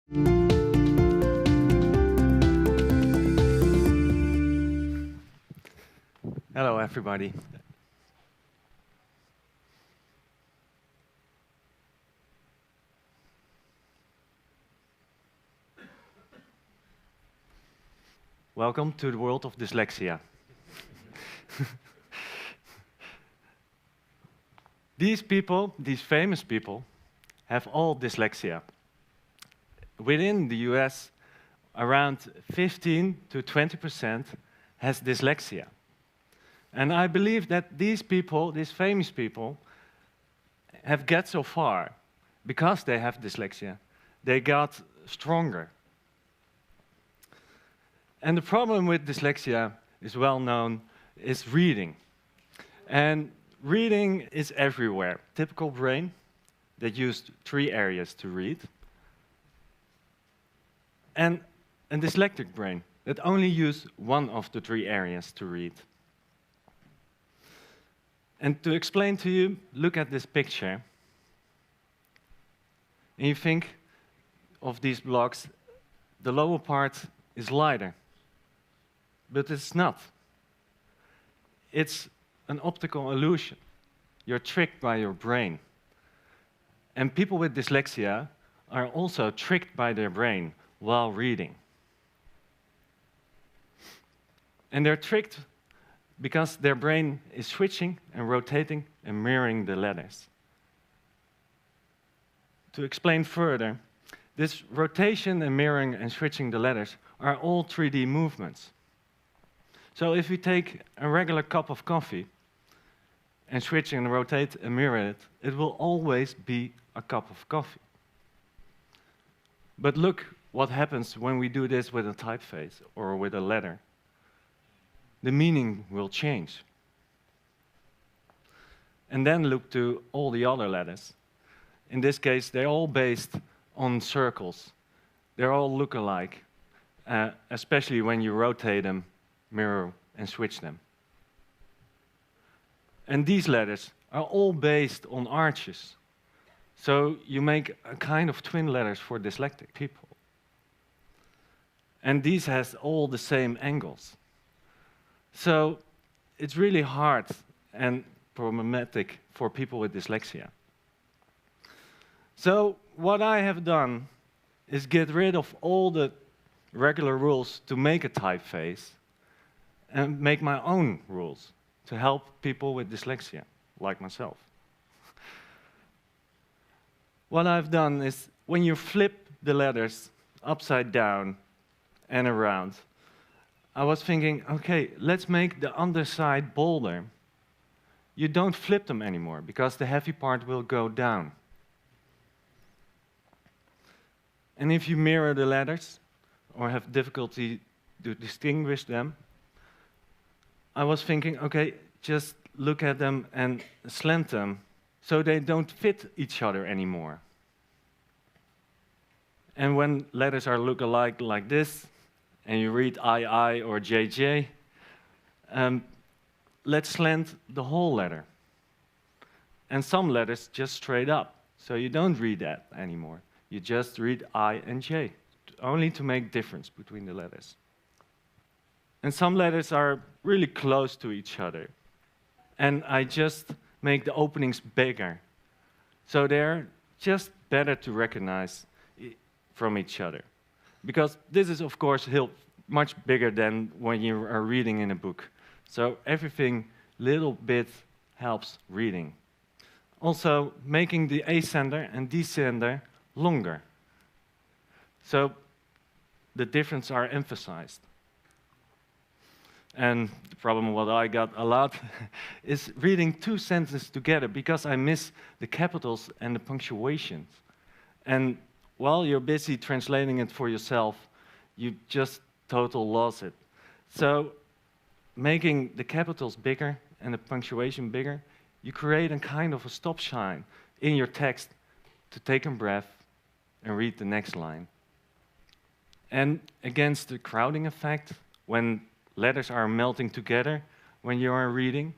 Hello, everybody. Welcome to the world of dyslexia. These people, these famous people, have all dyslexia. Within the US, around 15 to 20% has dyslexia. And I believe that these people, these famous people, have got so far because they have dyslexia. They got stronger. And the problem with dyslexia is well known, is reading. And reading is everywhere. Typical brain that used 3 areas to read. And a dyslexic brain that only use 1 of the 3 areas to read. And to explain to you, look at this picture. And you think of these blocks, the lower part is lighter. But it's not. It's an optical illusion. You're tricked by your brain. And people with dyslexia are also tricked by their brain while reading. And they're tricked because their brain is switching and rotating and mirroring the letters. To explain further, this rotation and mirroring and switching the letters are all 3D movements. So if we take a regular cup of coffee and switch and rotate and mirror it, it will always be a cup of coffee. But look what happens when we do this with a typeface or with a letter. The meaning will change. And then look to all the other letters. In this case, they're all based on circles. They all look alike, especially when you rotate them, mirror, and switch them. And these letters are all based on arches. So you make a kind of twin letters for dyslexic people. And these has all the same angles. So it's really hard and problematic for people with dyslexia. So what I have done is get rid of all the regular rules to make a typeface and make my own rules to help people with dyslexia, like myself. What I've done is, when you flip the letters upside down and around, I was thinking, okay, let's make the underside bolder. You don't flip them anymore, because the heavy part will go down. And if you mirror the letters, or have difficulty to distinguish them, I was thinking, okay, just look at them and slant them so they don't fit each other anymore. And when letters are look alike like this, and you read I or JJ, let's slant the whole letter. And some letters just straight up, so you don't read that anymore. You just read I and J, only to make difference between the letters. And some letters are really close to each other. And I just make the openings bigger. So they're just better to recognize from each other. Because this is, of course, much bigger than when you are reading in a book. So everything little bit helps reading. Also, making the ascender and descender longer. So the difference are emphasized. And the problem what I got a lot is reading 2 sentences together, because I miss the capitals and the punctuations. And while you're busy translating it for yourself, you just total lost it. So making the capitals bigger and the punctuation bigger, you create a kind of a stop sign in your text to take a breath and read the next line. And against the crowding effect, when letters are melting together when you are reading,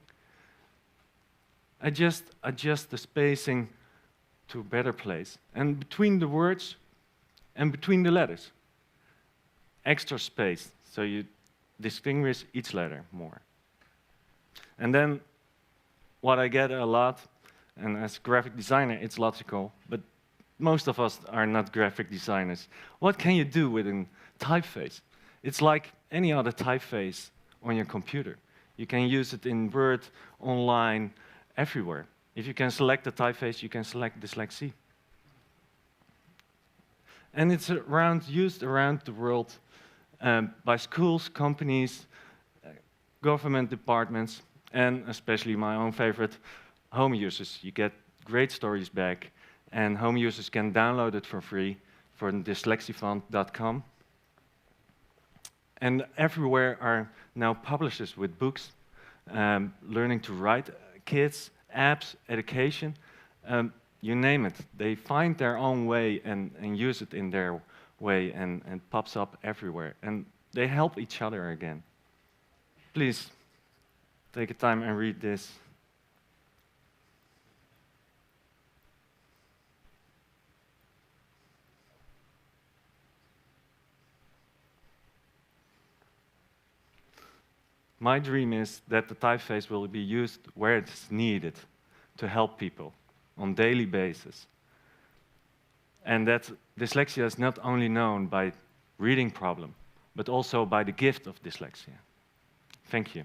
I just adjust the spacing to a better place. And between the words And between the letters, extra space, so you distinguish each letter more. And then what I get a lot, and as a graphic designer, it's logical, but most of us are not graphic designers. What can you do with a typeface? It's like any other typeface on your computer. You can use it in Word, online, everywhere. If you can select the typeface, you can select Dyslexic. And it's used around the world by schools, companies, government departments, and especially my own favorite, home users. You get great stories back, and home users can download it for free from dyslexifund.com. And everywhere are now publishers with books, learning to write, kids, apps, education, you name it. They find their own way and use it in their way, and pops up everywhere. And they help each other again. Please, take a time and read this. My dream is that the typeface will be used where it's needed to help people on a daily basis. And that dyslexia is not only known by reading problem, but also by the gift of dyslexia. Thank you.